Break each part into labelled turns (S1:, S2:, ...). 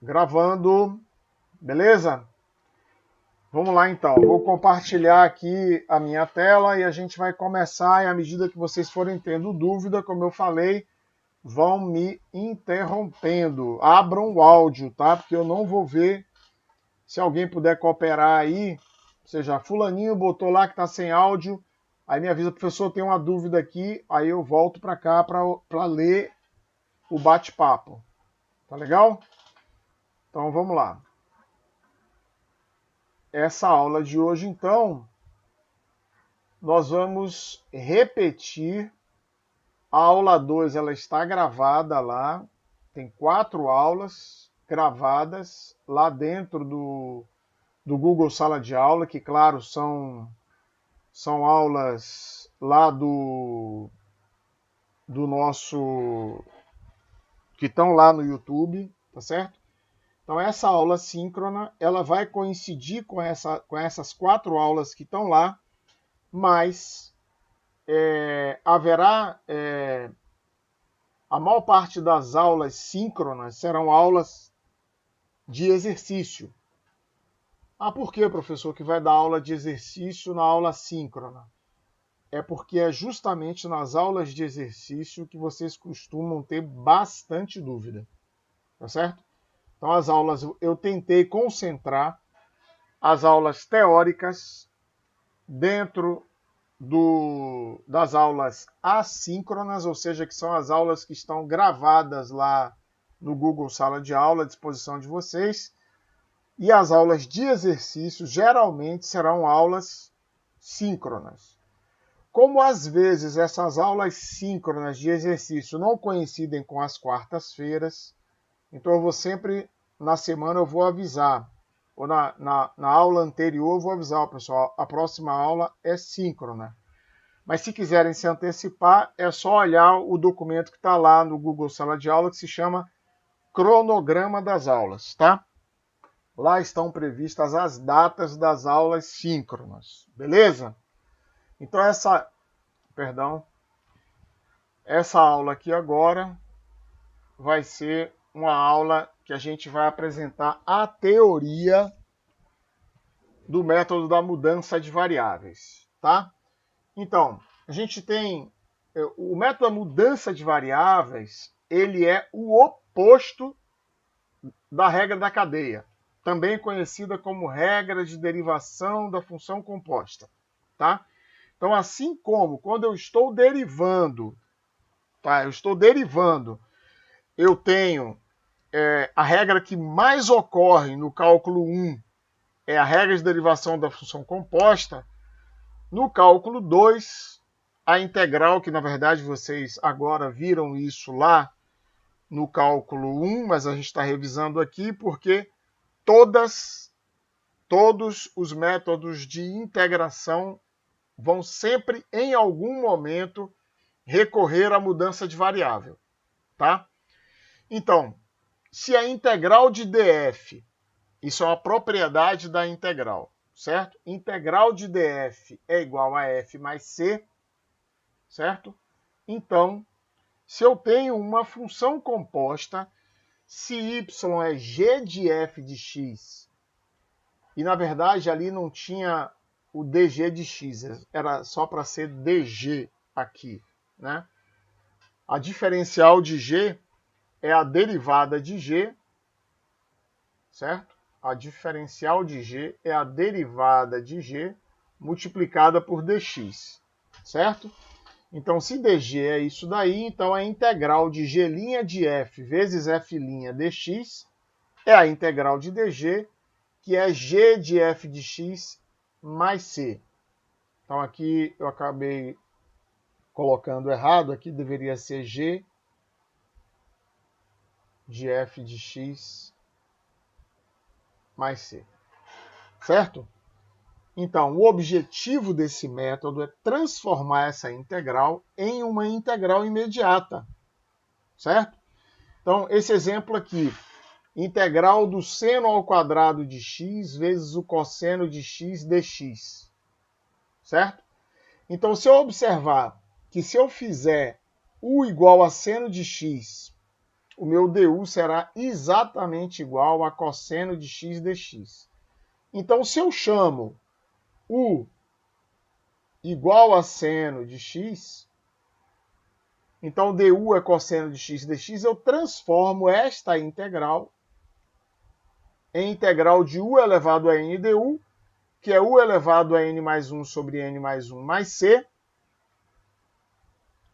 S1: Gravando, beleza? Vamos lá então, vou compartilhar aqui a minha tela e a gente vai começar e à medida que vocês forem tendo dúvida, como eu falei, vão me interrompendo. Abram o áudio, tá? Porque eu não vou ver. Se alguém puder cooperar aí, ou seja, fulaninho botou lá que tá sem áudio, aí me avisa, professor, tem uma dúvida aqui, aí eu volto para cá para ler o bate-papo. Tá legal? Então vamos lá. Essa aula de hoje, então, nós vamos repetir a aula 2, ela está gravada lá, tem 4 aulas gravadas lá dentro do Google Sala de Aula, que, claro, são aulas lá do nosso, que estão lá no YouTube, tá certo? Então essa aula síncrona, ela vai coincidir com essas 4 aulas que estão lá, mas haverá a maior parte das aulas síncronas serão aulas de exercício. Ah, por que, professor, que vai dar aula de exercício na aula síncrona? É porque é justamente nas aulas de exercício que vocês costumam ter bastante dúvida, tá certo? Então as aulas, eu tentei concentrar as aulas teóricas dentro das aulas assíncronas, ou seja, que são as aulas que estão gravadas lá no Google Sala de Aula à disposição de vocês, e as aulas de exercício geralmente serão aulas síncronas. Como às vezes essas aulas síncronas de exercício não coincidem com as quartas-feiras, então eu vou sempre, na semana eu vou avisar, ou na aula anterior eu vou avisar, pessoal, a próxima aula é síncrona. Mas se quiserem se antecipar, é só olhar o documento que está lá no Google Sala de Aula, que se chama Cronograma das Aulas, tá? Lá estão previstas as datas das aulas síncronas, beleza? Então essa aula aqui agora vai ser uma aula que a gente vai apresentar a teoria do método da mudança de variáveis, tá? Então, a gente tem o método da mudança de variáveis, ele é o oposto da regra da cadeia, também conhecida como regra de derivação da função composta, tá? Então, assim como quando eu estou derivando, tá? Eu tenho a regra que mais ocorre no cálculo 1 é a regra de derivação da função composta. No cálculo 2, a integral, que na verdade vocês agora viram isso lá no cálculo 1, mas a gente está revisando aqui porque todos os métodos de integração vão sempre, em algum momento, recorrer à mudança de variável, tá? Então, se a integral de df, isso é uma propriedade da integral, certo? Integral de df é igual a f mais c, certo? Então, se eu tenho uma função composta, se y é g de f de x, e na verdade ali não tinha o dg de x, era só para ser dg aqui, né? A diferencial de g é a derivada de g, certo? A diferencial de g é a derivada de g multiplicada por dx, certo? Então, se dg é isso daí, então a integral de g' de f vezes f' dx é a integral de dg, que é g de f de x mais c. Então, aqui eu acabei colocando errado, aqui deveria ser g de f de x mais c, certo? Então, o objetivo desse método é transformar essa integral em uma integral imediata, certo? Então, esse exemplo aqui, integral do seno ao quadrado de x vezes o cosseno de x dx, certo? Então, se eu observar que se eu fizer u igual a seno de x, o meu du será exatamente igual a cosseno de x dx. Então, se eu chamo u igual a seno de x, então du é cosseno de x dx, eu transformo esta integral em integral de u elevado a n du, que é u elevado a n mais 1 sobre n mais 1 mais c,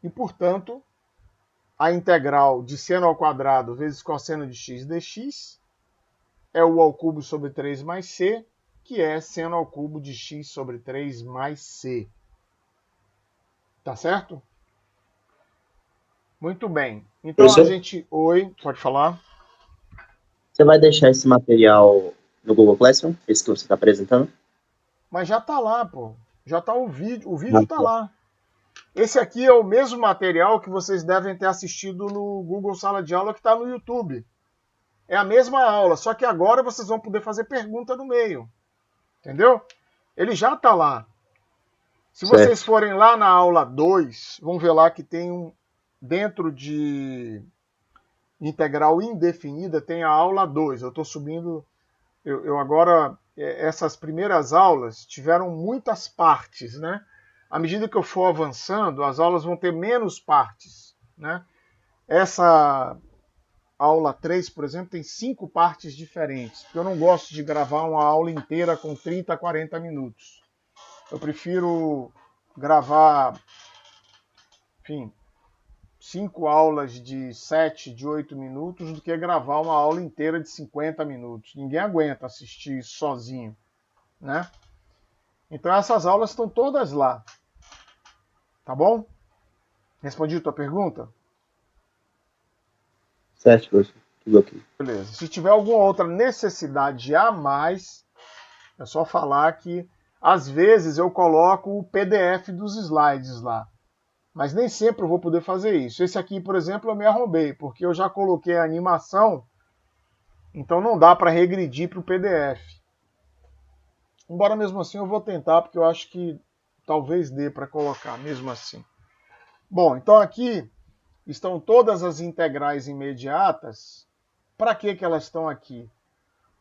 S1: e, portanto, a integral de seno ao quadrado vezes cosseno de x dx é u ao cubo sobre 3 mais c, que é seno ao cubo de x sobre 3 mais c. Tá certo? Muito bem. Então a
S2: Professor,
S1: gente... Oi, pode falar?
S2: você vai deixar esse material no Google Classroom, esse que você está apresentando?
S1: Mas já tá lá, pô. Já tá o
S2: Ah,
S1: vídeo tá
S2: tá.
S1: lá. Esse aqui é o mesmo material que vocês devem ter assistido no Google Sala de Aula que está no YouTube. É a mesma aula, só que agora vocês vão poder fazer pergunta no meio. Entendeu? Ele já está lá. Se vocês
S2: Certo.
S1: forem lá na aula 2, vão ver lá que tem dentro de integral indefinida, tem a aula 2. Eu estou subindo. Eu agora. Essas primeiras aulas tiveram muitas partes, né? À medida que eu for avançando, as aulas vão ter menos partes, né? Essa aula 3, por exemplo, tem 5 partes diferentes, porque eu não gosto de gravar uma aula inteira com 30, 40 minutos. Eu prefiro gravar, enfim, 5 aulas de 7, de 8 minutos do que gravar uma aula inteira de 50 minutos. Ninguém aguenta assistir isso sozinho, né? Então essas aulas estão todas lá, tá bom? Respondi a tua pergunta?
S2: Certo, professor. Tudo ok.
S1: Beleza. Se tiver alguma outra necessidade a mais, é só falar que às vezes eu coloco o PDF dos slides lá. Mas nem sempre eu vou poder fazer isso. Esse aqui, por exemplo, eu me arrombei, porque eu já coloquei a animação, então não dá para regredir para o PDF. Embora mesmo assim eu vou tentar, porque eu acho que talvez dê para colocar mesmo assim. Bom, então aqui estão todas as integrais imediatas. Para que elas estão aqui?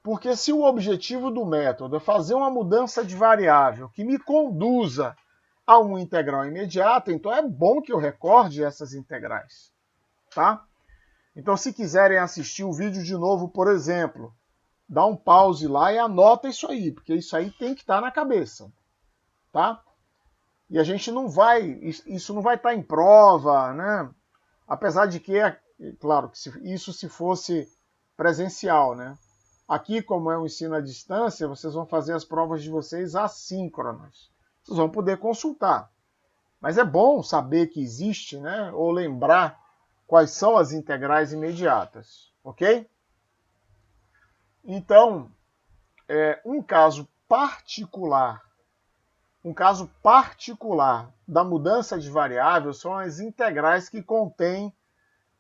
S1: Porque se o objetivo do método é fazer uma mudança de variável que me conduza a uma integral imediata, então é bom que eu recorde essas integrais, tá? Então, se quiserem assistir o vídeo de novo, por exemplo, dá um pause lá e anota isso aí, porque isso aí tem que estar na cabeça, tá? E a gente não vai, isso não vai estar em prova, né? Apesar de que, claro, que isso se fosse presencial, né? Aqui, como é um ensino à distância, vocês vão fazer as provas de vocês assíncronas. Vocês vão poder consultar. Mas é bom saber que existe, né? Ou lembrar quais são as integrais imediatas, ok? Então, um caso particular da mudança de variável são as integrais que contêm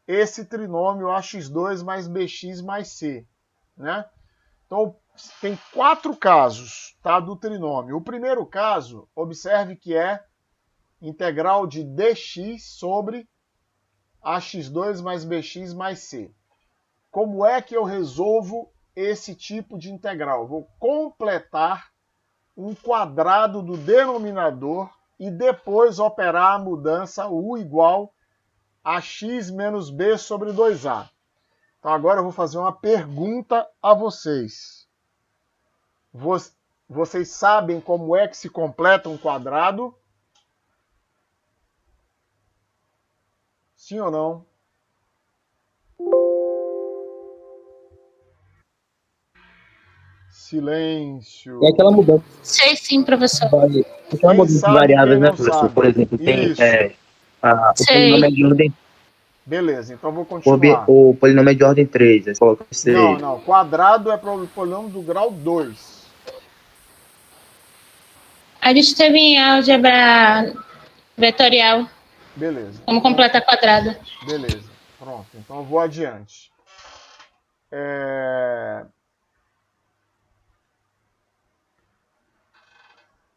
S1: esse trinômio ax2 mais bx mais c, né? Então, tem 4 casos, tá, do trinômio. O primeiro caso, observe que é integral de dx sobre ax2 mais bx mais c. Como é que eu resolvo esse tipo de integral? Vou completar um quadrado do denominador e depois operar a mudança u igual a x menos b sobre 2a. Então agora eu vou fazer uma pergunta a vocês. Vocês sabem como é que se completa um quadrado? Sim ou não?
S2: Tem
S1: Silêncio.
S2: aquela mudança,
S3: Sei sim, professor.
S2: aquela
S1: Quem
S2: mudança de
S1: sabe, quem
S2: variáveis, né,
S1: não
S2: professor? Por
S1: sabe?
S2: exemplo, tem
S1: Isso.
S2: o polinômio
S3: Sei.
S2: de ordem,
S1: Beleza, então vou continuar.
S2: o polinômio de ordem 3. Aí você coloca
S1: Não,
S2: esse.
S1: não. Quadrado é polinômio do grau 2.
S3: A gente teve em álgebra vetorial
S1: Beleza.
S3: como
S1: Então,
S3: completar quadrado.
S1: beleza. Pronto. Então eu vou adiante.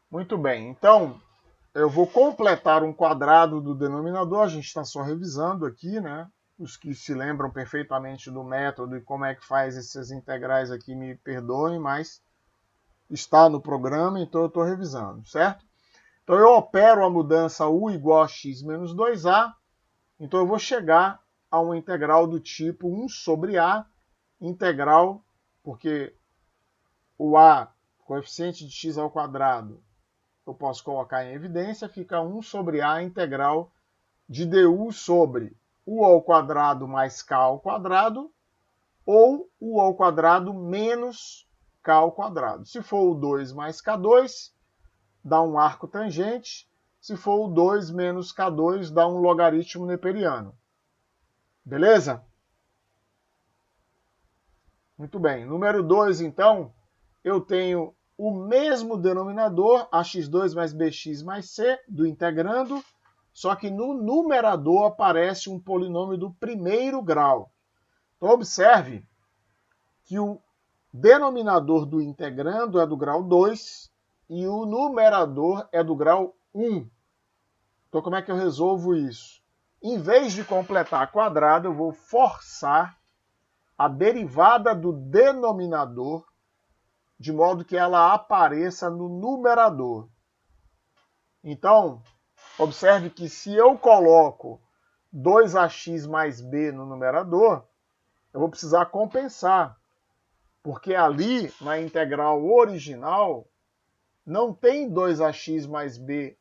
S1: Muito bem. Então, eu vou completar um quadrado do denominador. A gente está só revisando aqui, né? Os que se lembram perfeitamente do método e como é que faz essas integrais aqui, me perdoem, mas está no programa, então eu estou revisando, certo? Então eu opero a mudança u igual a x menos 2a, então eu vou chegar a uma integral do tipo 1 sobre a, integral, porque o a, coeficiente de x ao quadrado, eu posso colocar em evidência, fica 1 sobre a integral de du sobre u ao quadrado mais k ao quadrado, ou u ao quadrado menos k ao quadrado. Se for o 2 mais k2, dá um arco tangente. Se for o 2 menos k2, dá um logaritmo neperiano. Beleza? Muito bem. Número 2, então, eu tenho o mesmo denominador, ax2 mais bx mais c, do integrando, só que no numerador aparece um polinômio do primeiro grau. Então, observe que o denominador do integrando é do grau 2 e o numerador é do grau 1. Então, como é que eu resolvo isso? Em vez de completar quadrado, eu vou forçar a derivada do denominador de modo que ela apareça no numerador. Então, observe que se eu coloco 2ax mais b no numerador, eu vou precisar compensar, porque ali, na integral original, não tem 2ax mais b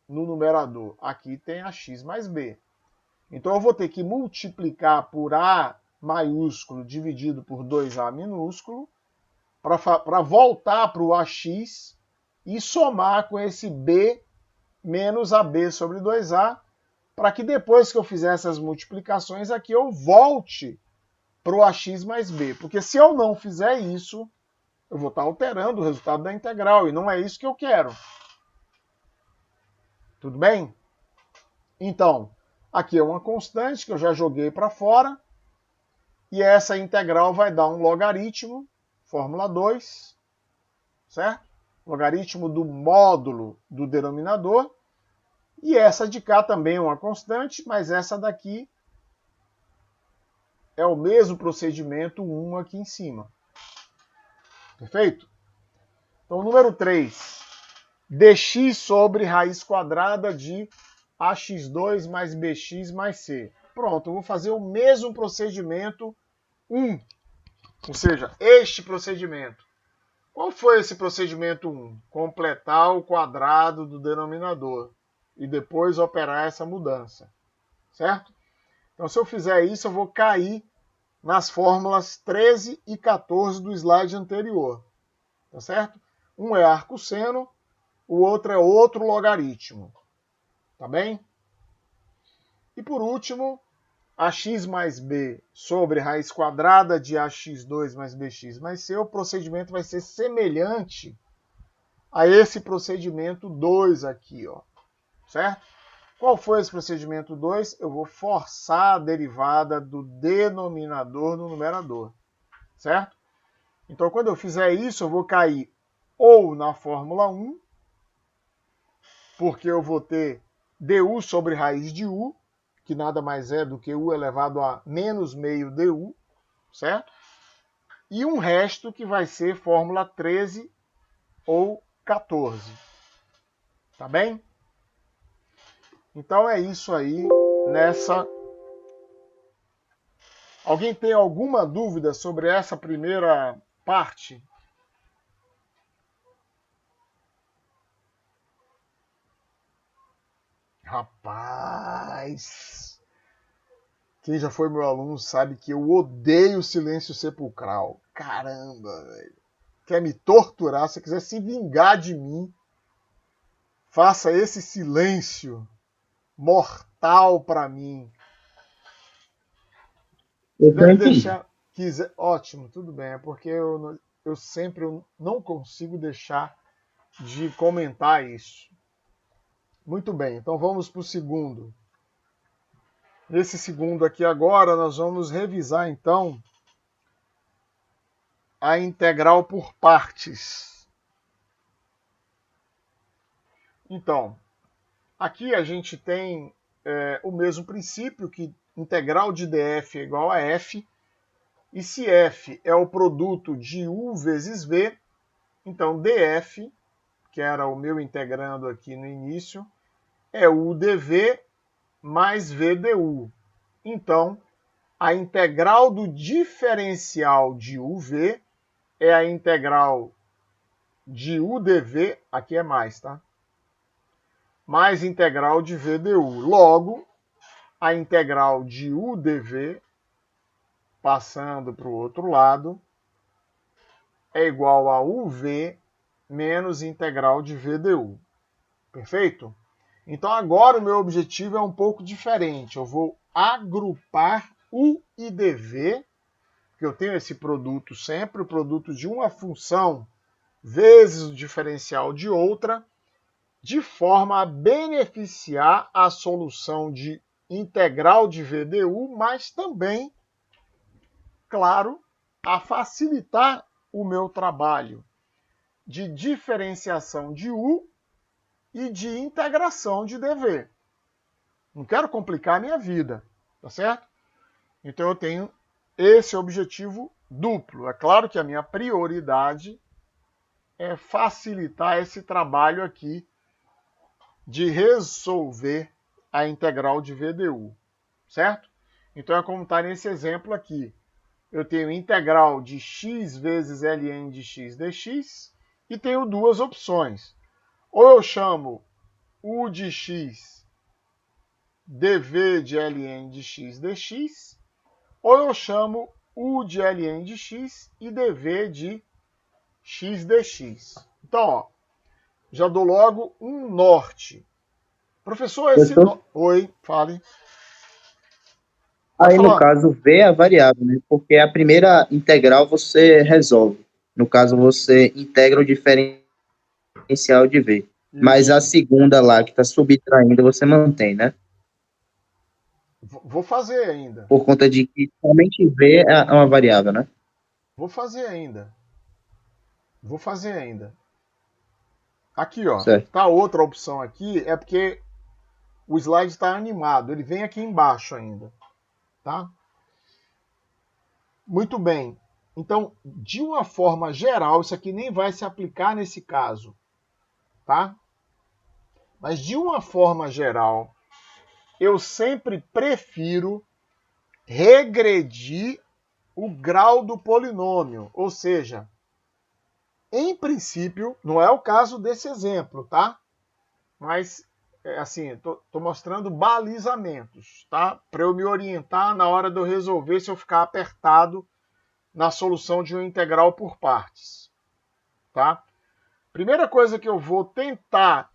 S1: no numerador. Aqui tem ax mais b. Então eu vou ter que multiplicar por a maiúsculo dividido por 2a minúsculo para voltar para o ax e somar com esse b menos ab sobre 2a, para que depois que eu fizer essas multiplicações aqui eu volte para o ax mais b. Porque se eu não fizer isso, eu vou estar alterando o resultado da integral, e não é isso que eu quero. Tudo bem? Então, aqui é uma constante que eu já joguei para fora, e essa integral vai dar um logaritmo, fórmula 2, certo? Logaritmo do módulo do denominador, e essa de cá também é uma constante, mas essa daqui é o mesmo procedimento 1 aqui em cima. Perfeito? Então, número 3. dx sobre raiz quadrada de ax2 mais bx mais c. Pronto, eu vou fazer o mesmo procedimento 1. Ou seja, este procedimento. Qual foi esse procedimento 1? Completar o quadrado do denominador e depois operar essa mudança. Certo? Então, se eu fizer isso, eu vou cair nas fórmulas 13 e 14 do slide anterior. Tá certo? Um é arcosseno, o outro é outro logaritmo. Tá bem? E por último, ax mais b sobre raiz quadrada de ax2 mais bx mais c, o procedimento vai ser semelhante a esse procedimento 2 aqui, ó. Certo? Qual foi esse procedimento 2? Eu vou forçar a derivada do denominador no numerador. Certo? Então, quando eu fizer isso, eu vou cair ou na fórmula 1, porque eu vou ter du sobre raiz de u, que nada mais é do que u elevado a menos meio du, certo? E um resto que vai ser fórmula 13 ou 14. Tá bem? Então é isso aí nessa... Alguém tem alguma dúvida sobre essa primeira parte? Rapaz, quem já foi meu aluno sabe que eu odeio silêncio sepulcral. Caramba, velho. Quer me torturar? Se quiser se vingar de mim, faça esse silêncio mortal para mim. Ótimo, tudo bem. É porque eu sempre não consigo deixar de comentar isso. Muito bem, então vamos para o segundo. Nesse segundo aqui agora, nós vamos revisar, então, a integral por partes. Então, aqui a gente tem o mesmo princípio que integral de df é igual a f, e se f é o produto de u vezes v, então df, que era o meu integrando aqui no início, é u dv mais v du. Então, a integral do diferencial de uv é a integral de u dv, aqui é mais, tá? Mais integral de v du. Logo, a integral de u dv, passando para o outro lado, é igual a uv menos integral de v du. Perfeito? Então agora o meu objetivo é um pouco diferente. Eu vou agrupar u e dv, porque eu tenho esse produto sempre, o produto de uma função vezes o diferencial de outra, de forma a beneficiar a solução de integral de VDU, mas também, claro, a facilitar o meu trabalho de diferenciação de U e de integração de DV. Não quero complicar a minha vida, tá certo? Então eu tenho esse objetivo duplo. É claro que a minha prioridade é facilitar esse trabalho aqui de resolver a integral de VDU, certo? Então é como está nesse exemplo aqui. Eu tenho integral de x vezes ln de x dx e tenho duas opções. Ou eu chamo u de x dv de ln de x dx, ou eu chamo u de ln de x e dv de x dx. Então, ó, já dou logo um norte. Professor, esse... Oi, fale.
S2: Aí, no caso, V é a variável, né? Porque a primeira integral você resolve. No caso, você integra o diferencial de V. Mas a segunda lá, que está subtraindo, você mantém, né?
S1: Vou fazer ainda.
S2: Por conta de que somente V é uma variável, né?
S1: Vou fazer ainda. Vou fazer ainda. Aqui, ó.
S2: Certo.
S1: Tá outra opção aqui, é porque o slide está animado. Ele vem aqui embaixo ainda. Tá? Muito bem. Então, de uma forma geral, isso aqui nem vai se aplicar nesse caso. Tá? Mas de uma forma geral, eu sempre prefiro regredir o grau do polinômio. Ou seja, em princípio, não é o caso desse exemplo, tá? Mas, assim, estou mostrando balizamentos, tá? Para eu me orientar na hora de eu resolver se eu ficar apertado na solução de uma integral por partes, tá? Primeira coisa que eu vou tentar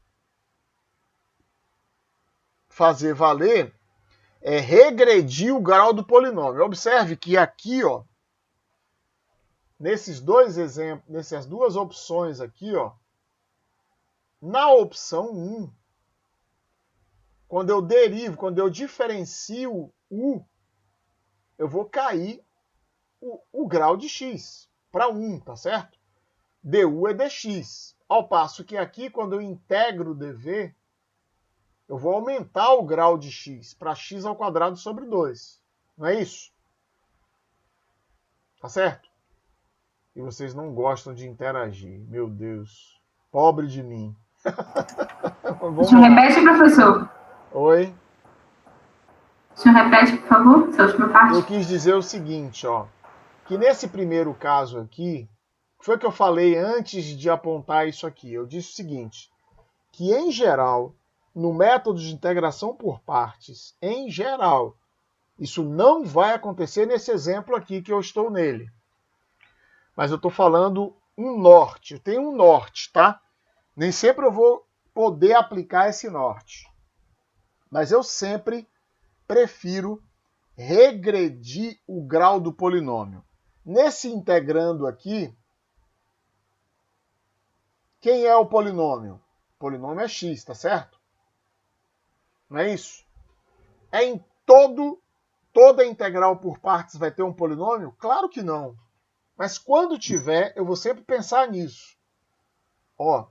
S1: fazer valer é regredir o grau do polinômio. Observe que aqui, ó, nesses dois exemplos, nessas duas opções aqui, ó, na opção 1, quando eu derivo, quando eu diferencio U, eu vou cair o grau de x para 1, tá certo? du é dx. Ao passo que aqui, quando eu integro dv, eu vou aumentar o grau de x para x ao quadrado sobre 2. Não é isso? Tá certo? E vocês não gostam de interagir. Meu Deus. Pobre de mim.
S4: Senhor, repete, professor.
S1: Oi?
S4: Senhor, repete, por favor, essa última parte.
S1: Eu quis dizer o seguinte, ó. Que nesse primeiro caso aqui, foi que eu falei antes de apontar isso aqui. Eu disse o seguinte, que em geral, no método de integração por partes, em geral, isso não vai acontecer nesse exemplo aqui que eu estou nele. Mas eu estou falando um norte. Eu tenho um norte, tá? Nem sempre eu vou poder aplicar esse norte. Mas eu sempre prefiro regredir o grau do polinômio. Nesse integrando aqui, quem é o polinômio? O polinômio é x, tá certo? Não é isso? É em toda integral por partes vai ter um polinômio? Claro que não. Mas quando tiver, eu vou sempre pensar nisso. Ó,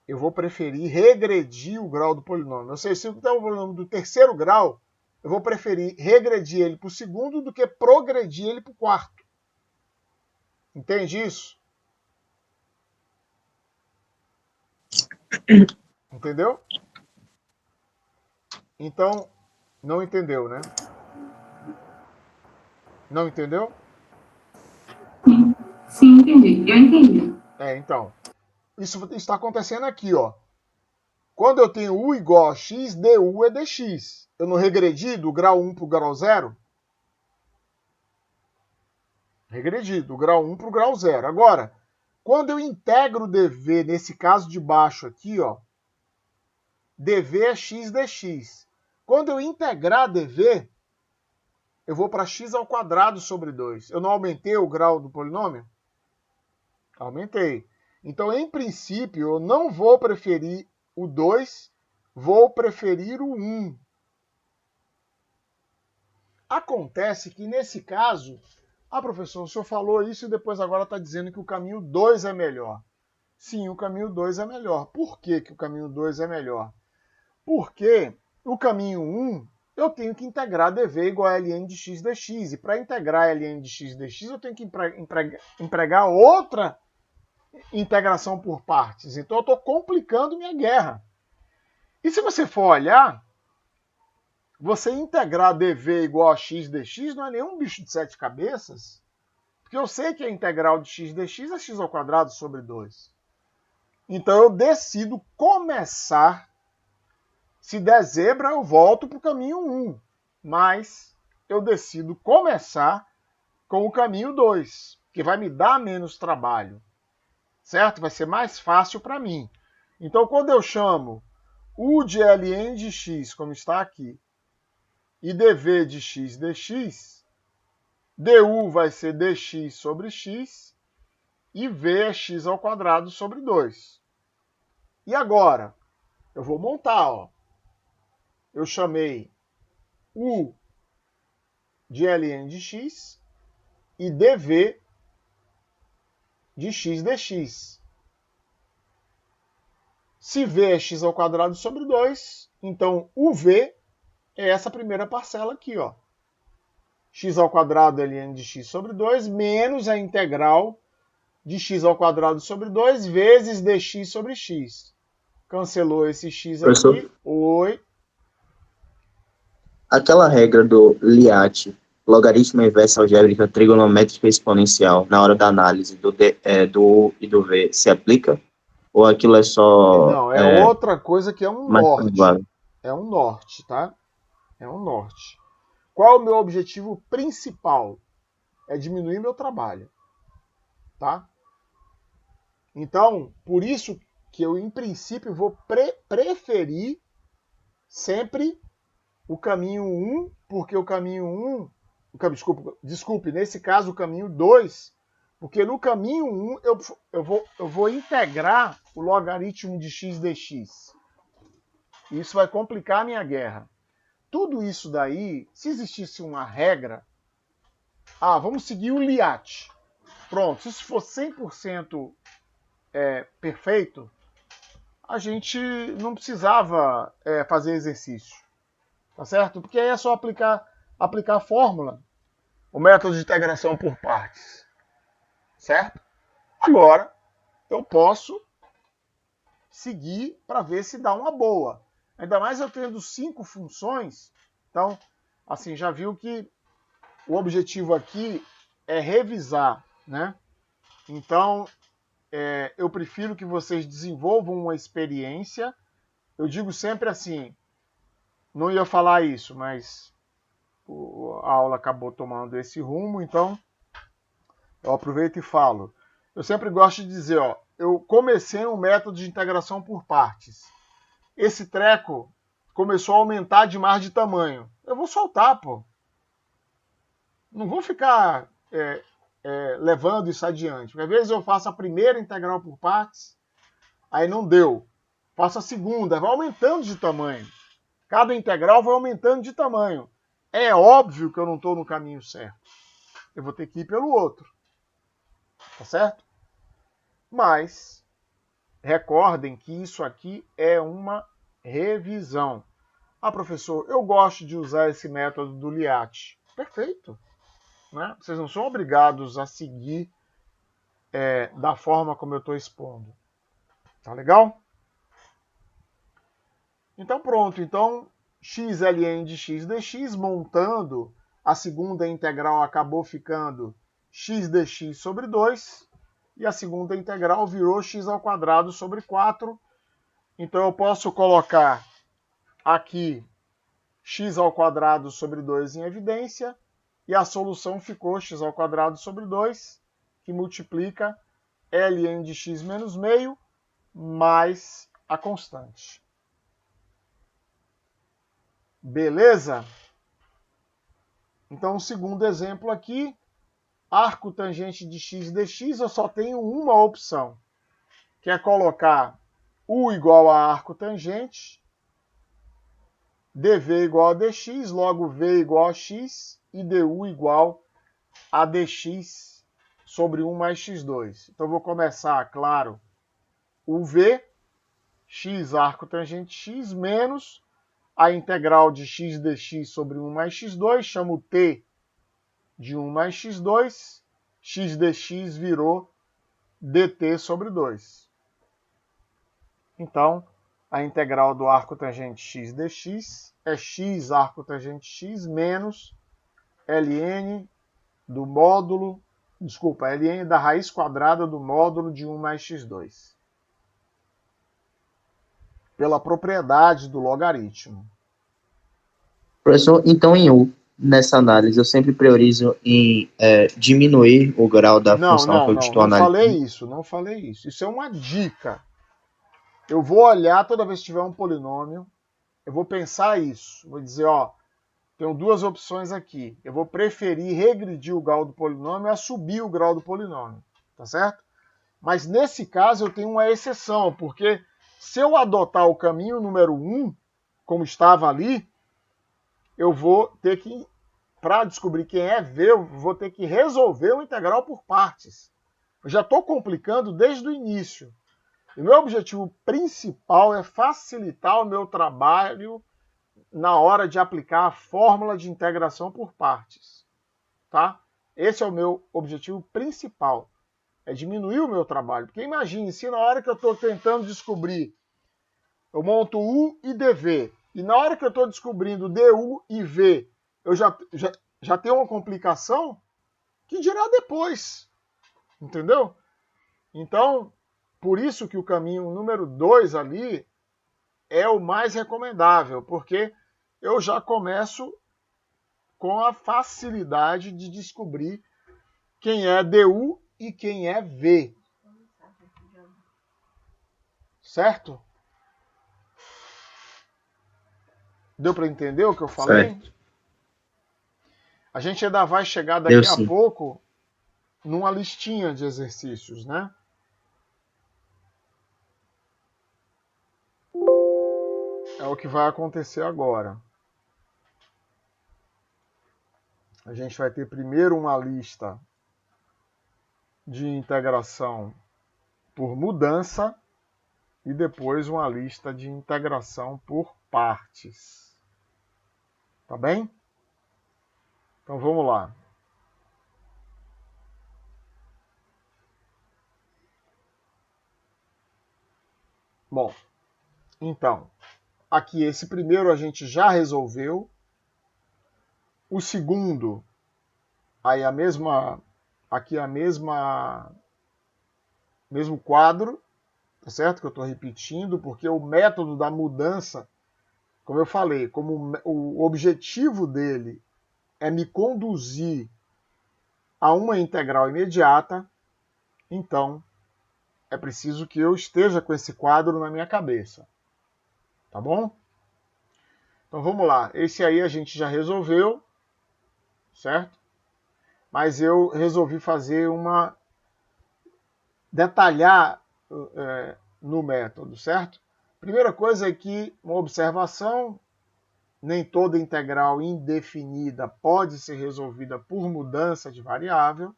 S1: eu vou preferir regredir o grau do polinômio. Ou seja, se eu der o polinômio do terceiro grau, eu vou preferir regredir ele para o segundo do que progredir ele para o quarto. Entende isso? Entendeu? Então, não entendeu, né? Não entendeu?
S4: Sim, sim, entendi. Eu entendi.
S1: Então. Isso está acontecendo aqui, ó. Quando eu tenho U igual a X, DU é dx. Eu não regredi do grau 1 para o grau 0? Regredi do grau 1 para o grau 0. Agora, quando eu integro dv, nesse caso de baixo aqui, ó, dv é x dx. Quando eu integrar dv, eu vou para x ao quadrado sobre 2. Eu não aumentei o grau do polinômio? Aumentei. Então, em princípio, eu não vou preferir o 2, vou preferir o 1. Acontece que, nesse caso, professor, o senhor falou isso e depois agora está dizendo que o caminho 2 é melhor. Sim, o caminho 2 é melhor. Por que o caminho 2 é melhor? Porque o caminho 1, eu tenho que integrar dv igual a ln de x dx. E para integrar ln de x dx, eu tenho que empregar outra integração por partes. Então, eu estou complicando minha guerra. E se você for olhar, você integrar dv igual a x dx não é nenhum bicho de 7 cabeças, porque eu sei que a integral de x dx é x ao quadrado sobre 2. Então, eu decido começar. Se der zebra, eu volto para o caminho 1. Mas eu decido começar com o caminho 2, que vai me dar menos trabalho. Certo? Vai ser mais fácil para mim. Então, quando eu chamo U de ln de x, como está aqui, e dv de x dx, du vai ser dx sobre x, e v é x ao quadrado sobre 2. E agora? Eu vou montar, ó. Eu chamei U de ln de x e dv de x dx. Se v é x ao quadrado sobre 2, então o v é essa primeira parcela aqui, ó. X ao quadrado ln de x sobre 2 menos a integral de x ao quadrado sobre 2 vezes dx sobre x. Cancelou esse x
S2: Professor,
S1: aqui. Oi.
S2: aquela regra do LIAT, logaritmo inversa algébrica trigonométrica exponencial, na hora da análise do U e do V, se aplica? Ou aquilo é só
S1: Não, é outra coisa que é um
S2: mais
S1: norte.
S2: provável?
S1: É um norte, tá? É um norte. Qual é o meu objetivo principal? É diminuir meu trabalho, tá? Então, por isso que eu, em princípio, vou preferir sempre o caminho 1, porque o caminho 1, desculpe, nesse caso o caminho 2, porque no caminho 1 eu vou integrar o logaritmo de x dx. Isso vai complicar a minha guerra. Tudo isso daí, se existisse uma regra, vamos seguir o LIAT. Pronto, se isso for 100% perfeito, a gente não precisava fazer exercício. Tá certo? Porque aí é só aplicar a fórmula, o método de integração por partes. Certo? Agora, eu posso seguir para ver se dá uma boa. Ainda mais eu tendo 5 funções. Então, assim, já viu que o objetivo aqui é revisar, né? Então, eu prefiro que vocês desenvolvam uma experiência. Eu digo sempre assim, não ia falar isso, mas a aula acabou tomando esse rumo, então eu aproveito e falo. Eu sempre gosto de dizer, ó, eu comecei um método de integração por partes. Esse treco começou a aumentar demais de tamanho. Eu vou soltar, pô. Não vou ficar levando isso adiante. Porque às vezes eu faço a primeira integral por partes, aí não deu. Faço a segunda, vai aumentando de tamanho. Cada integral vai aumentando de tamanho. É óbvio que eu não estou no caminho certo. Eu vou ter que ir pelo outro. Tá certo? Mas, recordem que isso aqui é uma revisão. Ah, professor, eu gosto de usar esse método do Liat. Perfeito. Né? Vocês não são obrigados a seguir da forma como eu estou expondo. Tá legal? Então pronto. Então, xln de x dx, montando, a segunda integral acabou ficando x dx sobre 2, e a segunda integral virou x² sobre 4. Então eu posso colocar aqui x² sobre 2 em evidência, e a solução ficou x² sobre 2, que multiplica ln de x menos meio, mais a constante. Beleza? Então, o segundo exemplo aqui, arco tangente de x dx, eu só tenho uma opção, que é colocar u igual a arco tangente, dv igual a dx, logo v igual a x, e du igual a dx sobre 1 mais x2. Então, eu vou começar, claro, o v, x arco tangente x, menos a integral de x dx sobre 1 mais x2, chamo t de 1 mais x2, x dx virou dt sobre 2. Então, a integral do arco tangente x dx é x arco tangente x menos ln do módulo, ln da raiz quadrada do módulo de 1 mais x2. Pela propriedade do logaritmo.
S2: Professor, então em U, nessa análise, eu sempre priorizo em diminuir o grau da função que eu estou analisando.
S1: Não falei isso. Isso é uma dica. Eu vou olhar toda vez que tiver um polinômio, eu vou pensar isso. Vou dizer, ó, tenho duas opções aqui. Eu vou preferir regredir o grau do polinômio a subir o grau do polinômio, tá certo? Mas nesse caso eu tenho uma exceção, porque se eu adotar o caminho número 1, como estava ali, eu vou ter que, para descobrir quem é V, eu vou ter que resolver o integral por partes. Eu já estou complicando desde o início. E o meu objetivo principal é facilitar o meu trabalho na hora de aplicar a fórmula de integração por partes. Tá? Esse é o meu objetivo principal. É diminuir o meu trabalho. Porque imagine, se na hora que eu estou tentando descobrir, eu monto U e dV, e na hora que eu estou descobrindo du e v, eu já tenho uma complicação, que dirá depois. Entendeu? Então, por isso que o caminho número 2 ali é o mais recomendável, porque eu já começo com a facilidade de descobrir quem é du e quem é v. Certo? Deu para entender o que eu falei?
S2: Certo.
S1: A gente ainda vai chegar daqui a pouco numa listinha de exercícios, né? É o que vai acontecer agora. A gente vai ter primeiro uma lista de integração por mudança e depois uma lista de integração por partes. Tá bem? Então vamos lá. Bom, então, aqui esse primeiro a gente já resolveu. O segundo, aí mesmo quadro, tá certo? Que eu estou repetindo, porque o método da mudança, como eu falei, como o objetivo dele é me conduzir a uma integral imediata, então é preciso que eu esteja com esse quadro na minha cabeça. Tá bom? Então vamos lá. Esse aí a gente já resolveu, certo? Mas eu resolvi fazer detalhar no método, certo? Primeira coisa é que uma observação, nem toda integral indefinida pode ser resolvida por mudança de variável.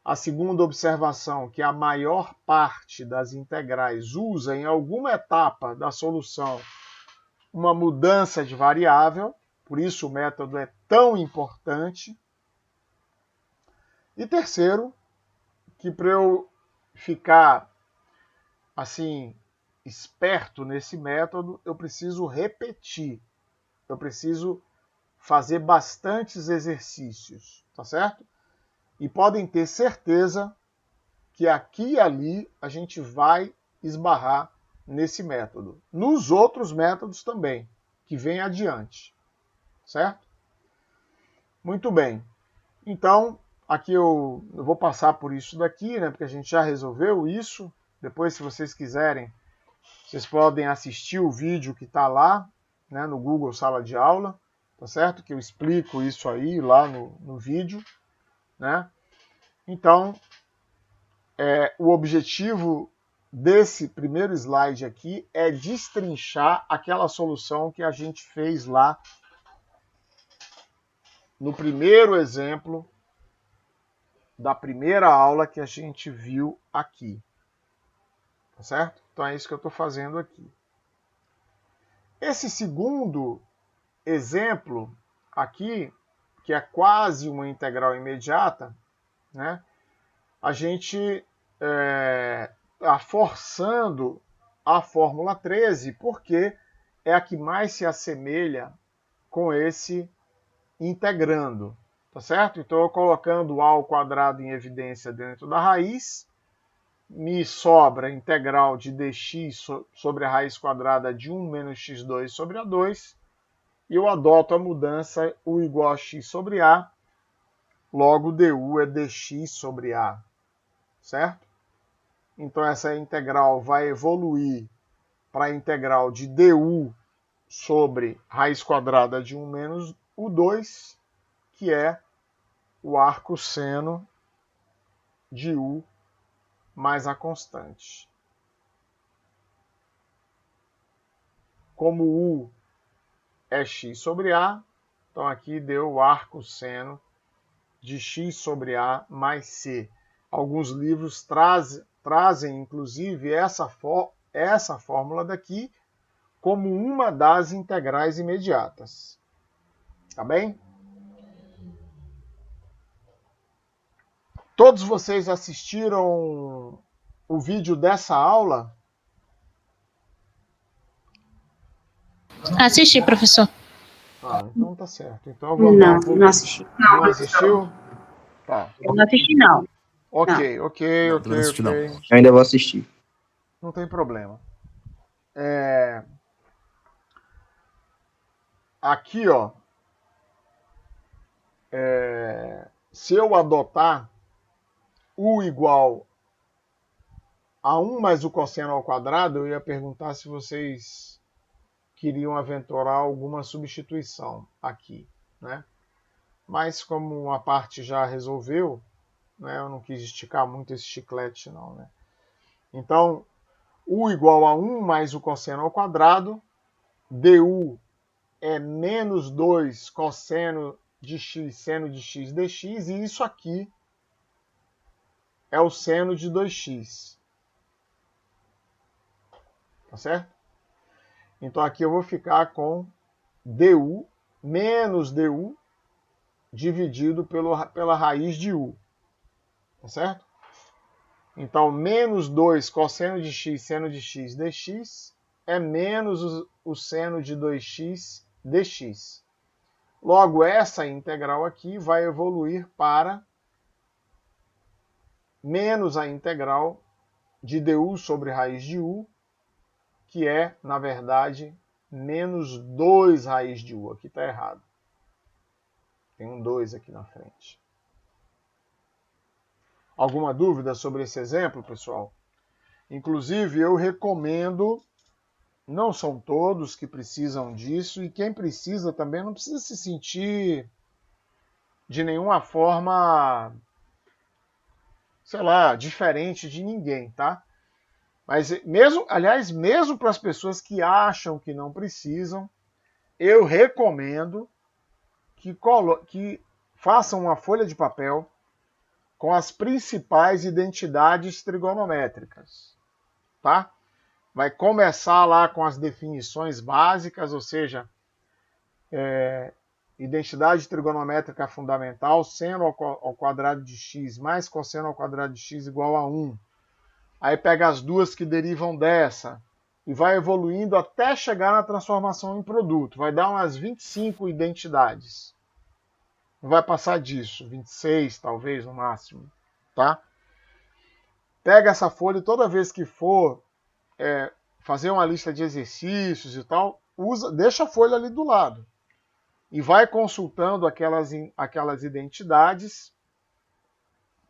S1: A segunda observação, que a maior parte das integrais usa em alguma etapa da solução uma mudança de variável, por isso o método é tão importante. E terceiro, que para eu ficar assim esperto nesse método, eu preciso repetir. Eu preciso fazer bastantes exercícios, tá certo? E podem ter certeza que aqui e ali a gente vai esbarrar nesse método. Nos outros métodos também, que vem adiante, certo? Muito bem. Então, aqui eu vou passar por isso daqui, né? Porque a gente já resolveu isso. Depois, se vocês quiserem, vocês podem assistir o vídeo que está lá, né, no Google Sala de Aula, tá certo? Que eu explico isso aí lá no vídeo, né? Então, o objetivo desse primeiro slide aqui é destrinchar aquela solução que a gente fez lá no primeiro exemplo da primeira aula que a gente viu aqui. Tá certo? Então é isso que eu estou fazendo aqui. Esse segundo exemplo aqui, que é quase uma integral imediata, né? A gente está forçando a fórmula 13 porque é a que mais se assemelha com esse integrando, tá certo? Então, eu colocando a ao quadrado em evidência dentro da raiz, me sobra a integral de dx sobre a raiz quadrada de 1 menos x2 sobre a2, e eu adoto a mudança u igual a x sobre a, logo du é dx sobre a, certo? Então essa integral vai evoluir para a integral de du sobre raiz quadrada de 1 menos u2, que é o arco seno de u mais a constante. Como u é x sobre a, então aqui deu o arco seno de x sobre a mais c. Alguns livros trazem, inclusive, essa fórmula daqui como uma das integrais imediatas. Tá bem? Todos vocês assistiram o vídeo dessa aula?
S3: Assisti, professor.
S1: Ah, então tá certo. Então
S5: Não assisti.
S1: Não assistiu? Tá.
S5: Eu não assisti, não.
S1: Ok.
S2: Eu ainda vou assistir.
S1: Não tem problema. Aqui, ó. Se eu adotar u igual a 1 mais o cosseno ao quadrado, eu ia perguntar se vocês queriam aventurar alguma substituição aqui, né? Mas como a parte já resolveu, né, eu não quis esticar muito esse chiclete, não, né? Então, u igual a 1 mais o cosseno ao quadrado, du é menos 2 cosseno de x, seno de x dx, e isso aqui é o seno de 2x. Tá certo? Então aqui eu vou ficar com du menos du dividido pela raiz de u. Tá certo? Então, menos 2 cosseno de x, seno de x dx é menos o seno de 2x dx. Logo, essa integral aqui vai evoluir para menos a integral de du sobre raiz de u, que é, na verdade, menos 2 raiz de u. Aqui está errado. Tem um 2 aqui na frente. Alguma dúvida sobre esse exemplo, pessoal? Inclusive, eu recomendo, não são todos que precisam disso, e quem precisa também não precisa se sentir de nenhuma forma, sei lá, diferente de ninguém, tá? Mas mesmo para as pessoas que acham que não precisam, eu recomendo que façam uma folha de papel com as principais identidades trigonométricas, tá? vai começar lá com as definições básicas, ou seja, identidade trigonométrica fundamental, seno ao quadrado de x mais cosseno ao quadrado de x igual a 1. Aí pega as duas que derivam dessa e vai evoluindo até chegar na transformação em produto. Vai dar umas 25 identidades. Não vai passar disso, 26 talvez no máximo, tá? Pega essa folha e toda vez que for fazer uma lista de exercícios e tal, deixa a folha ali do lado. E vai consultando aquelas identidades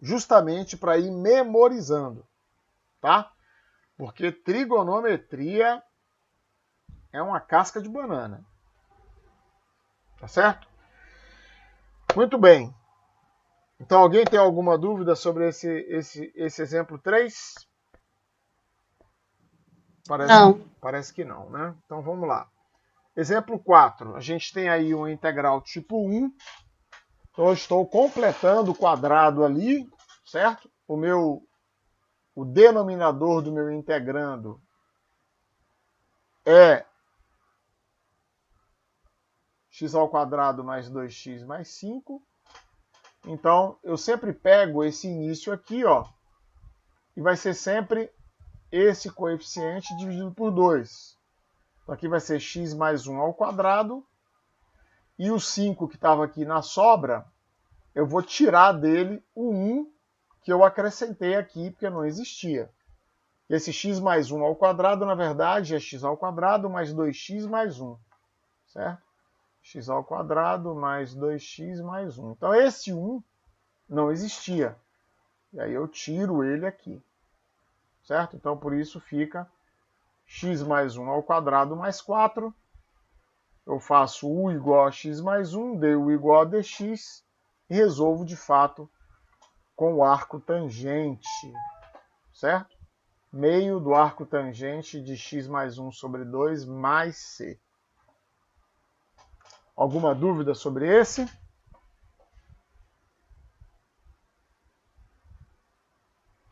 S1: justamente para ir memorizando, tá? Porque trigonometria é uma casca de banana. Tá certo? Muito bem. Então, alguém tem alguma dúvida sobre esse exemplo 3? Parece que não, né? Então, vamos lá. Exemplo 4. A gente tem aí uma integral tipo 1. Então, eu estou completando o quadrado ali, certo? O denominador do meu integrando é x ao quadrado mais 2x mais 5. Então, eu sempre pego esse início aqui, ó, e vai ser sempre esse coeficiente dividido por 2. Então, aqui vai ser x mais 1 ao quadrado. E o 5 que estava aqui na sobra, eu vou tirar dele o 1 que eu acrescentei aqui, porque não existia. Esse x mais 1 ao quadrado, na verdade, é x ao quadrado mais 2x mais 1. Certo? X ao quadrado mais 2x mais 1. Então, esse 1 não existia. E aí eu tiro ele aqui. Certo? Então, por isso fica x mais 1 ao quadrado mais 4. Eu faço u igual a x mais 1, du igual a dx, e resolvo, de fato, com o arco tangente. Certo? Meio do arco tangente de x mais 1 sobre 2 mais c. Alguma dúvida sobre esse?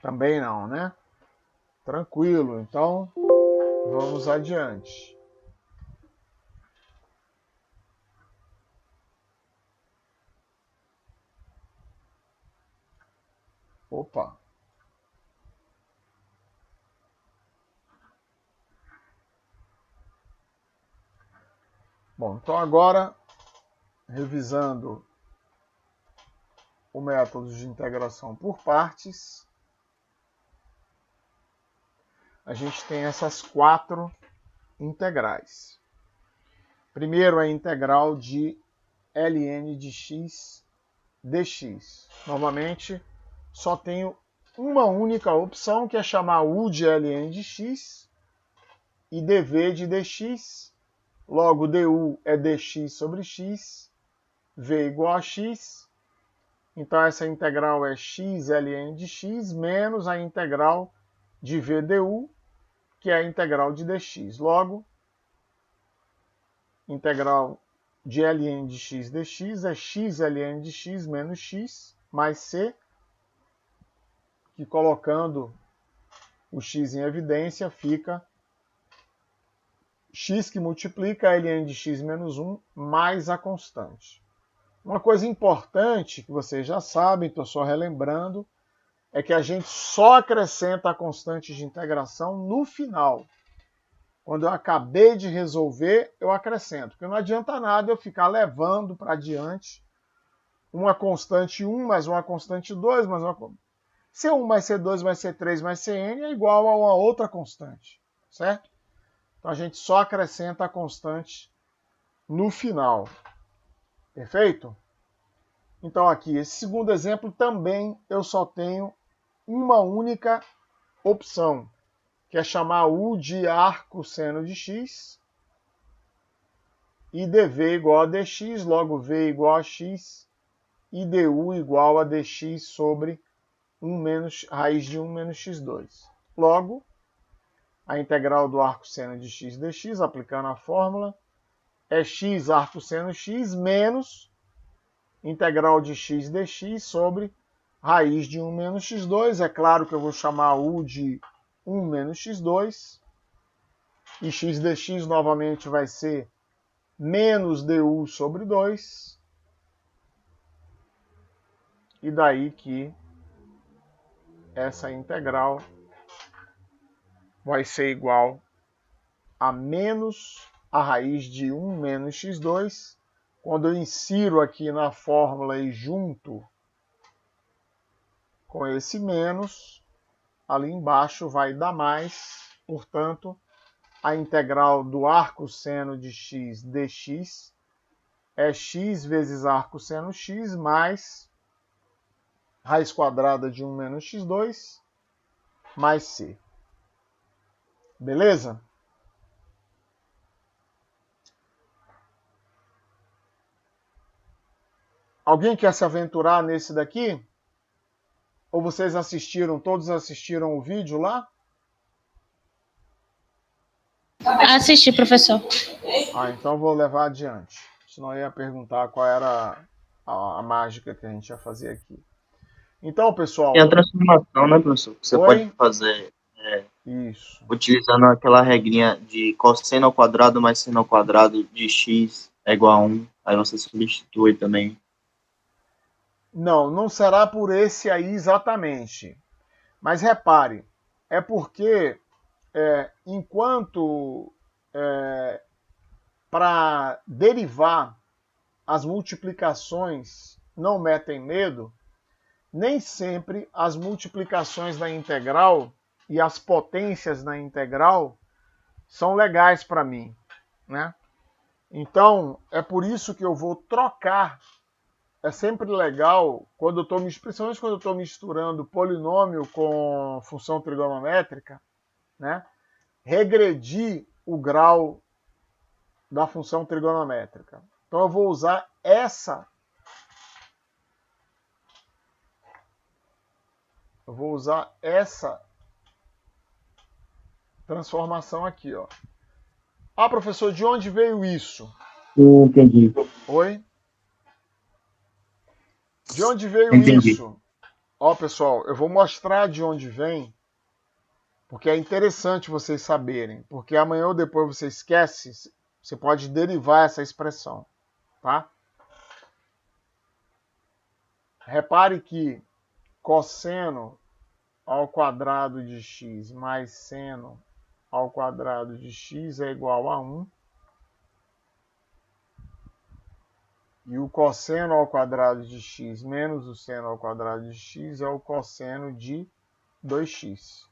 S1: Também não, né? Tranquilo, então vamos adiante. Opa! Bom, então agora, revisando o método de integração por partes, a gente tem essas 4 integrais. Primeiro, a integral de ln de x dx. Novamente, só tenho uma única opção, que é chamar u de ln de x e dv de dx. Logo, du é dx sobre x, v igual a x. Então, essa integral é x ln de x menos a integral de v du, que é a integral de dx. Logo, integral de ln de x dx é x ln de x menos x mais c, que colocando o x em evidência fica x que multiplica ln de x menos 1 mais a constante. Uma coisa importante que vocês já sabem, estou só relembrando, é que a gente só acrescenta a constante de integração no final. Quando eu acabei de resolver, eu acrescento. Porque não adianta nada eu ficar levando para adiante uma constante 1 mais uma constante 2 mais uma... C1 mais C2 mais C3 mais Cn é igual a uma outra constante. Certo? Então a gente só acrescenta a constante no final. Perfeito? Então aqui, esse segundo exemplo também eu só tenho uma única opção, que é chamar u de arco seno de x e dv igual a dx, logo v igual a x e du igual a dx sobre raiz de 1 menos x2. Logo, a integral do arco seno de x dx, aplicando a fórmula, é x arco seno x menos integral de x dx sobre raiz de 1 menos x2. É claro que eu vou chamar u de 1 menos x2. E x dx novamente vai ser menos du sobre 2. E daí que essa integral vai ser igual a menos a raiz de 1 menos x2. Quando eu insiro aqui na fórmula e junto com esse menos, ali embaixo vai dar mais. Portanto, a integral do arcosseno de x dx é x vezes arcosseno x mais raiz quadrada de 1 menos x2 mais c. Beleza? Alguém quer se aventurar nesse daqui? Ou vocês assistiram, todos assistiram o vídeo lá?
S3: Assisti, professor.
S1: Então vou levar adiante. Senão eu ia perguntar qual era a mágica que a gente ia fazer aqui. Então, pessoal...
S2: Tem a transformação, né, professor? Você pode fazer
S1: isso,
S2: utilizando aquela regrinha de cosseno ao quadrado mais seno ao quadrado de x é igual a 1. Aí você substitui também.
S1: Não será por esse aí exatamente. Mas repare, é porque enquanto para derivar as multiplicações não metem medo, nem sempre as multiplicações da integral e as potências na integral são legais para mim, né? Então, é por isso que eu vou trocar. É sempre legal, principalmente quando eu estou misturando polinômio com função trigonométrica, né? Regredir o grau da função trigonométrica. Então eu vou usar essa. Eu vou usar essa transformação aqui, ó. Ah, professor, de onde veio isso?
S2: Entendi.
S1: Oi? De onde veio
S2: Entendi.
S1: isso? Ó, pessoal, eu vou mostrar de onde vem, porque é interessante vocês saberem, porque amanhã ou depois você esquece, você pode derivar essa expressão, tá? Repare que cosseno ao quadrado de x mais seno ao quadrado de x é igual a 1. E o cosseno ao quadrado de x menos o seno ao quadrado de x é o cosseno de 2x.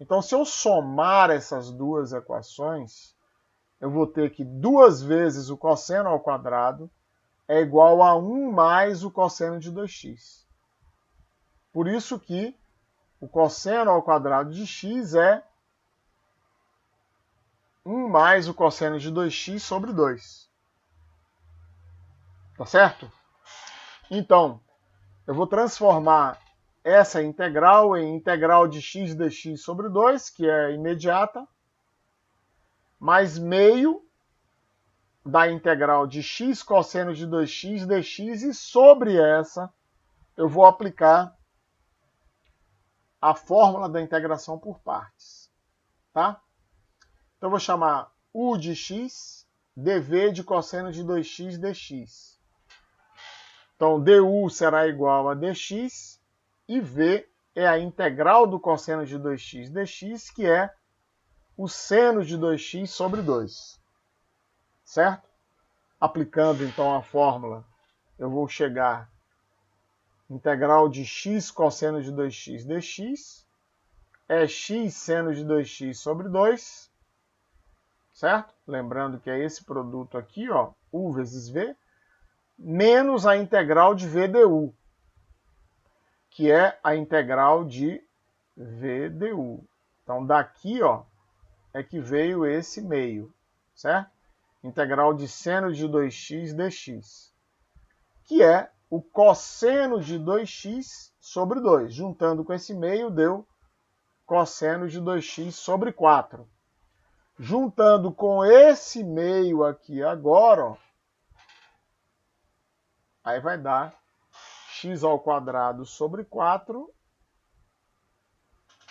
S1: Então, se eu somar essas duas equações, eu vou ter que 2 vezes o cosseno ao quadrado é igual a 1 mais o cosseno de 2x. Por isso que o cosseno ao quadrado de x é 1 mais o cosseno de 2x sobre 2. Tá certo? Então, eu vou transformar essa integral em integral de x dx sobre 2, que é imediata, mais meio da integral de x cosseno de 2x dx, e sobre essa eu vou aplicar a fórmula da integração por partes. Tá? Então eu vou chamar u de x, dv de cosseno de 2x dx. Então, du será igual a dx, e v é a integral do cosseno de 2x dx, que é o seno de 2x sobre 2. Certo? Aplicando, então, a fórmula, eu vou chegar integral de x cosseno de 2x dx, é x seno de 2x sobre 2, certo? Lembrando que é esse produto aqui, ó, u vezes v, menos a integral de VDU, que é a integral de VDU. Então, daqui, ó, é que veio esse meio, certo? Integral de seno de 2x dx, que é o cosseno de 2x sobre 2. Juntando com esse meio, deu cosseno de 2x sobre 4. Juntando com esse meio aqui agora, ó, aí vai dar x ao quadrado sobre 4,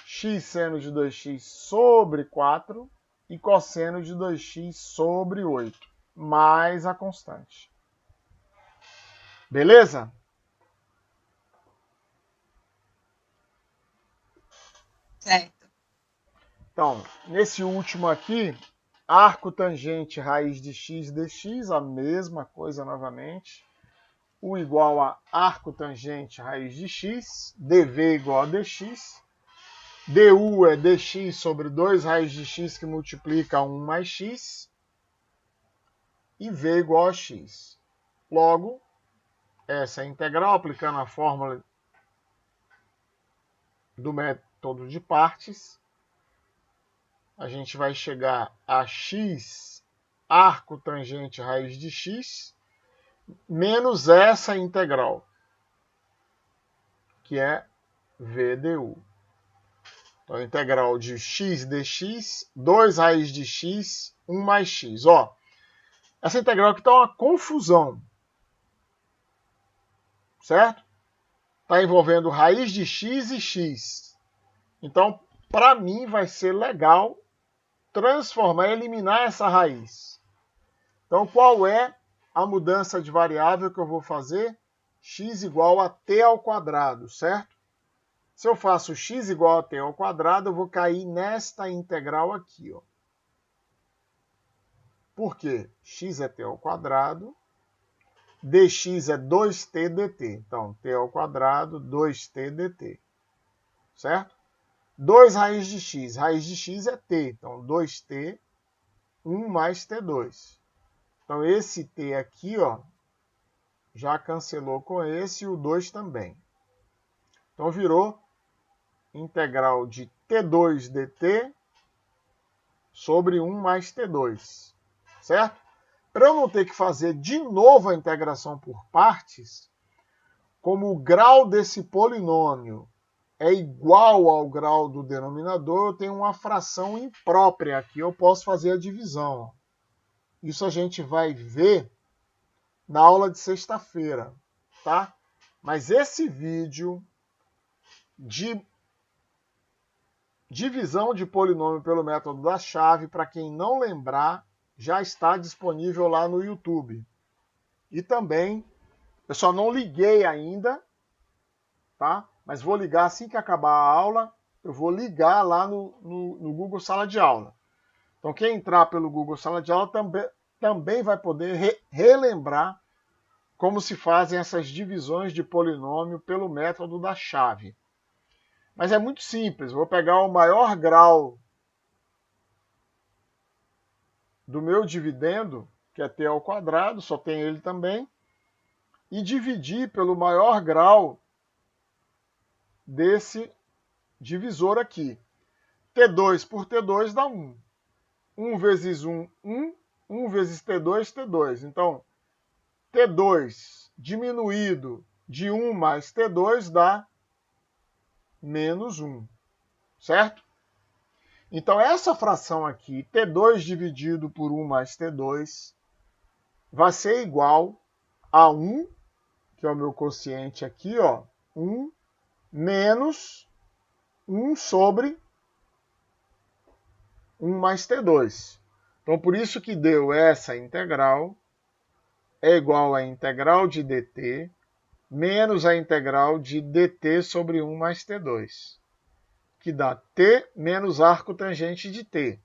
S1: x seno de 2x sobre 4, e cosseno de 2x sobre 8, mais a constante. Beleza?
S5: Certo.
S1: Então, nesse último aqui, arco tangente raiz de x dx, a mesma coisa novamente. U igual a arco tangente raiz de x, dv igual a dx. Du é dx sobre 2 raiz de x que multiplica 1 mais x. E v igual a x. Logo, essa é a integral, aplicando a fórmula do método de partes. A gente vai chegar a x arco tangente raiz de x menos essa integral, que é v du. Então, a integral de x dx, 2 raiz de x, 1 mais x. Ó, essa integral aqui está uma confusão, certo? Está envolvendo raiz de x e x. Então, para mim, vai ser legal transformar, eliminar essa raiz. Então, qual é a mudança de variável que eu vou fazer? X igual a t ao quadrado, certo? Se eu faço x igual a t ao quadrado, eu vou cair nesta integral aqui, ó. Por quê? X é t ao quadrado, dx é 2t dt. Então, t ao quadrado, 2t dt. Certo? 2 raiz de x. Raiz de x é t. Então, 2t, 1 mais t2. Então, esse t aqui, ó, já cancelou com esse e o 2 também. Então, virou integral de t2 dt sobre 1 mais t2. Certo? Para eu não ter que fazer de novo a integração por partes, como o grau desse polinômio é igual ao grau do denominador, eu tenho uma fração imprópria aqui, eu posso fazer a divisão. Isso a gente vai ver na aula de sexta-feira, tá? Mas esse vídeo de divisão de polinômio pelo método da chave, para quem não lembrar, já está disponível lá no YouTube. E também, eu só não liguei ainda, tá? Mas vou ligar assim que acabar a aula, eu vou ligar lá no Google Sala de Aula. Então, quem entrar pelo Google Sala de Aula também vai poder relembrar como se fazem essas divisões de polinômio pelo método da chave. Mas é muito simples, vou pegar o maior grau do meu dividendo, que é t ao quadrado, só tem ele também, e dividir pelo maior grau desse divisor aqui. T2 por T2 dá 1. 1 vezes 1, 1. 1 vezes T2, T2. Então, T2 diminuído de 1 mais T2 dá menos 1. Certo? Então, essa fração aqui, T2 dividido por 1 mais T2, vai ser igual a 1, que é o meu quociente aqui, ó, 1 menos 1 sobre 1 mais T2. Então, por isso que deu essa integral é igual à integral de dt menos a integral de dt sobre 1 mais T2. Que dá t menos arco tangente de t.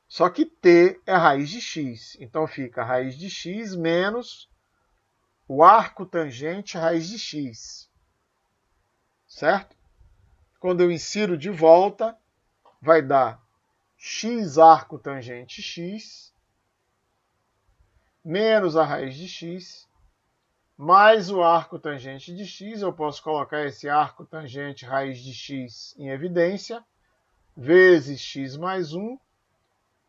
S1: Só que t é raiz de x. Então fica raiz de x menos o arco tangente raiz de x. Certo? Quando eu insiro de volta, vai dar x arco tangente x menos a raiz de x mais o arco tangente de x, eu posso colocar esse arco tangente raiz de x em evidência, vezes x mais 1,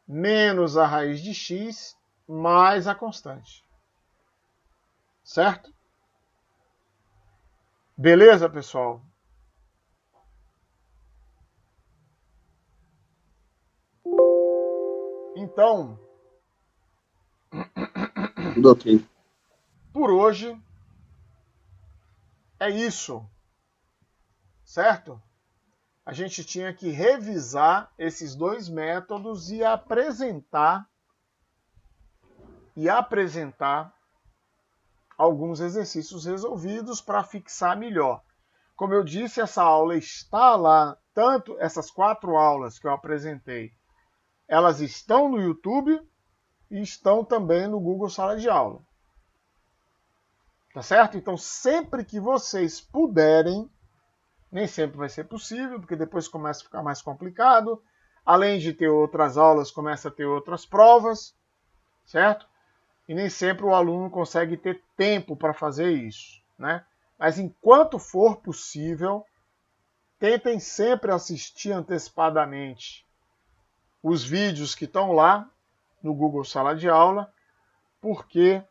S1: menos a raiz de x, mais a constante. Certo? Beleza, pessoal? Então,
S2: Tudo ok.
S1: por hoje é isso, certo? a gente tinha que revisar esses dois métodos e apresentar alguns exercícios resolvidos para fixar melhor. Como eu disse, essa aula está lá, tanto essas 4 aulas que eu apresentei, elas estão no YouTube e estão também no Google Sala de Aula. Tá certo? Então, sempre que vocês puderem, nem sempre vai ser possível, porque depois começa a ficar mais complicado. Além de ter outras aulas, começa a ter outras provas, certo? E nem sempre o aluno consegue ter tempo para fazer isso, né? Mas enquanto for possível, tentem sempre assistir antecipadamente os vídeos que estão lá no Google Sala de Aula, porque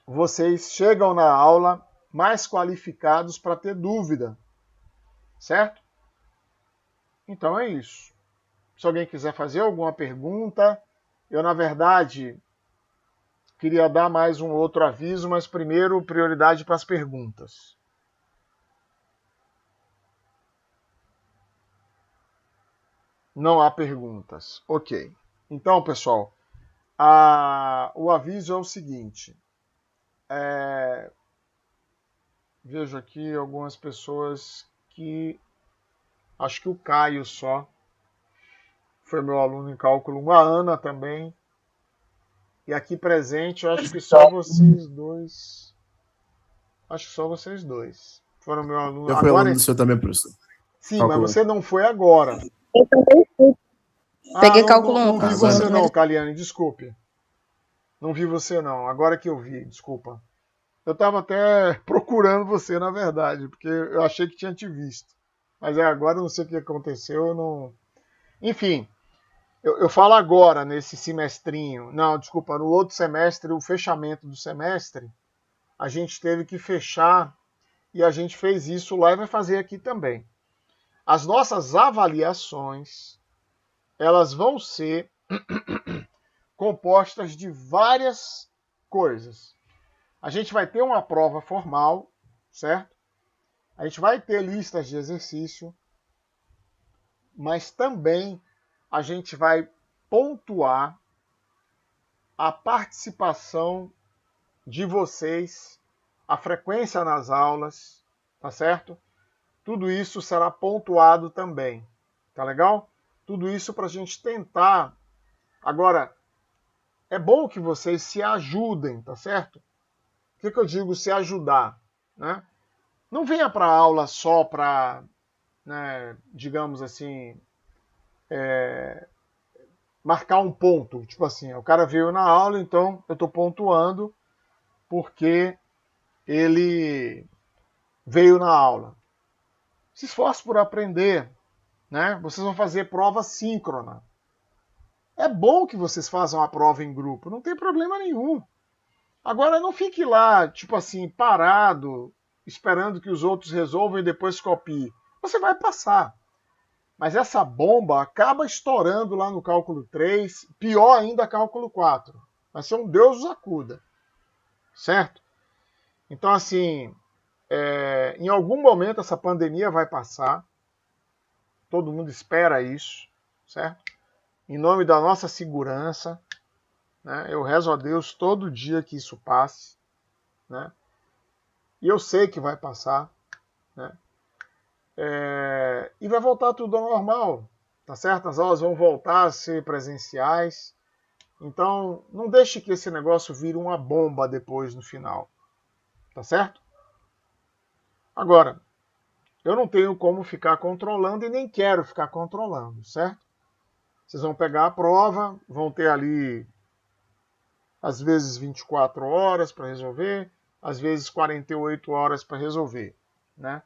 S1: vocês chegam na aula mais qualificados para ter dúvida, certo? Então é isso. Se alguém quiser fazer alguma pergunta, eu, na verdade, queria dar mais um outro aviso, mas primeiro prioridade para as perguntas. Não há perguntas. Ok. Então, pessoal, o aviso é o seguinte. Vejo aqui algumas pessoas que... Acho que o Caio só foi meu aluno em cálculo 1, a Ana também. E aqui presente, eu acho que só vocês dois. Acho que só vocês dois foram meu aluno.
S6: Eu fui
S1: agora,
S6: aluno do senhor também, professor.
S1: sim,
S6: Cálculo.
S1: mas você não foi agora.
S7: Eu também fui. Peguei cálculo 1.
S1: Não vi
S6: agora.
S1: você não, Kaliane, desculpe. Não vi você não, agora que eu vi, desculpa. Eu estava até procurando você, na verdade, porque eu achei que tinha te visto. Mas agora eu não sei o que aconteceu, eu não... Enfim, eu falo agora, nesse semestrinho. Não, desculpa, no outro semestre, o fechamento do semestre, a gente teve que fechar e a gente fez isso lá e vai fazer aqui também. As nossas avaliações, elas vão ser compostas de várias coisas. A gente vai ter uma prova formal, certo? A gente vai ter listas de exercício, mas também a gente vai pontuar a participação de vocês, a frequência nas aulas, tá certo? Tudo isso será pontuado também, tá legal? Tudo isso para a gente tentar. Agora, é bom que vocês se ajudem, tá certo? O que eu digo se ajudar, né? Não venha para a aula só para, né, digamos assim, marcar um ponto. Tipo assim, o cara veio na aula, então eu estou pontuando porque ele veio na aula. Se esforce por aprender, né? Vocês vão fazer prova síncrona. É bom que vocês façam a prova em grupo, não tem problema nenhum. Agora não fique lá, tipo assim, parado, esperando que os outros resolvam e depois copie. Você vai passar. Mas essa bomba acaba estourando lá no cálculo 3, pior ainda cálculo 4. Vai ser um Deus os acuda. Certo? Então, assim, em algum momento essa pandemia vai passar. Todo mundo espera isso, certo? Em nome da nossa segurança, né? Eu rezo a Deus todo dia que isso passe, né? E eu sei que vai passar, né? E vai voltar tudo ao normal, tá certo? As aulas vão voltar a ser presenciais. Então, não deixe que esse negócio vire uma bomba depois no final, tá certo? Agora, eu não tenho como ficar controlando e nem quero ficar controlando, certo? Vocês vão pegar a prova, vão ter ali, às vezes, 24 horas para resolver, às vezes 48 horas para resolver, né?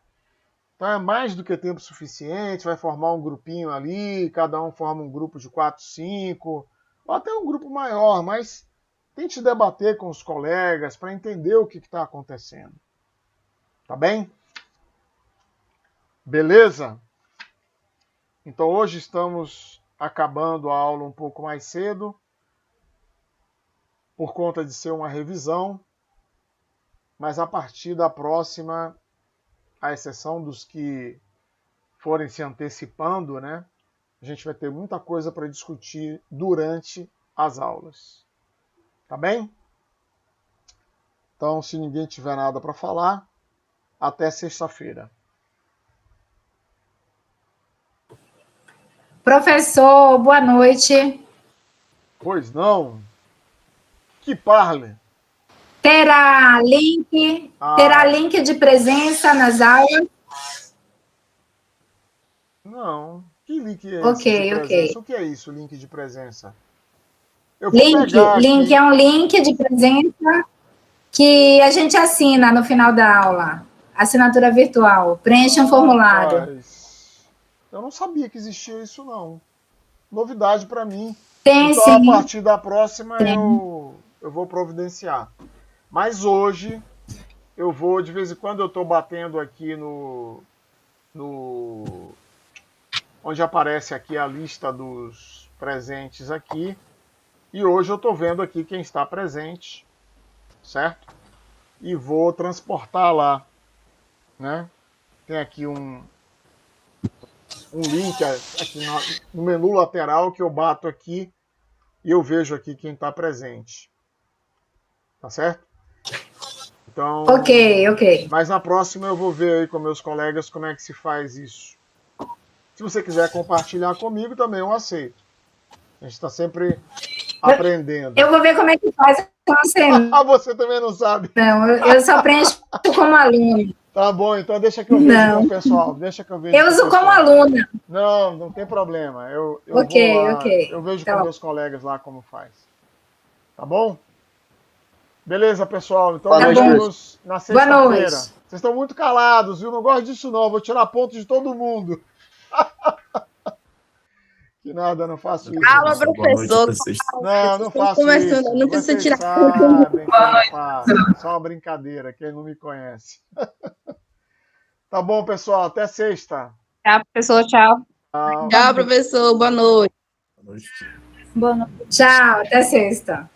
S1: Então é mais do que tempo suficiente, vai formar um grupinho ali, cada um forma um grupo de 4, 5, ou até um grupo maior, mas tente debater com os colegas para entender o que está acontecendo. Tá bem? Beleza? Então hoje estamos acabando a aula um pouco mais cedo, por conta de ser uma revisão, mas a partir da próxima, à exceção dos que forem se antecipando, né? A gente vai ter muita coisa para discutir durante as aulas. Tá bem? Então, se ninguém tiver nada para falar, até sexta-feira.
S6: Professor, boa noite.
S1: Pois não? Que parle.
S6: Terá link de presença nas aulas?
S1: Não. Que link é esse
S6: Ok,
S1: de
S6: ok.
S1: presença? O que é isso, link de presença? Eu vou pegar
S6: Link
S1: aqui.
S6: é um link de presença que a gente assina no final da aula. Assinatura virtual. Preencha um formulário.
S1: Rapaz, eu não sabia que existia isso, não. Novidade para mim.
S6: Tem
S1: Então,
S6: sim.
S1: a partir da próxima, eu vou providenciar. Mas hoje, eu vou, de vez em quando, eu estou batendo aqui no onde aparece aqui a lista dos presentes aqui. E hoje eu estou vendo aqui quem está presente, certo? E vou transportar lá, né? Tem aqui um link aqui no menu lateral que eu bato aqui e eu vejo aqui quem está presente. Tá certo? Então,
S6: Ok.
S1: mas na próxima eu vou ver aí com meus colegas como é que se faz isso. Se você quiser compartilhar comigo, também eu aceito. A gente está sempre aprendendo.
S6: Eu vou ver como é que faz com você.
S1: Você também não sabe.
S6: Não, eu só preencho como aluna.
S1: Tá bom, então deixa que eu vejo com o pessoal. Deixa que eu vejo
S6: Eu
S1: com o
S6: uso
S1: pessoal.
S6: como aluna.
S1: Não tem problema. Eu
S6: Ok.
S1: Eu vejo
S6: Tá
S1: com
S6: bom.
S1: meus colegas lá como faz. Tá bom? Beleza, pessoal. Então
S2: Boa
S1: nós
S2: noite.
S1: vemos na
S6: Boa
S1: sexta-feira.
S6: noite.
S1: Vocês estão muito calados, viu? Não gosto disso não. Vou tirar ponto de todo mundo. Que nada, não faço isso.
S7: Calma,
S1: Não.
S7: professor.
S1: Não faço
S7: Conversando,
S1: isso.
S7: não precisa
S1: Vocês
S7: tirar.
S1: sabem que eu não faço. Só uma brincadeira, quem não me conhece. Tá bom, pessoal. Até sexta.
S7: Tchau, professor. Tchau.
S1: Tchau.
S7: Tchau, professor. Boa noite.
S6: Tchau, até sexta.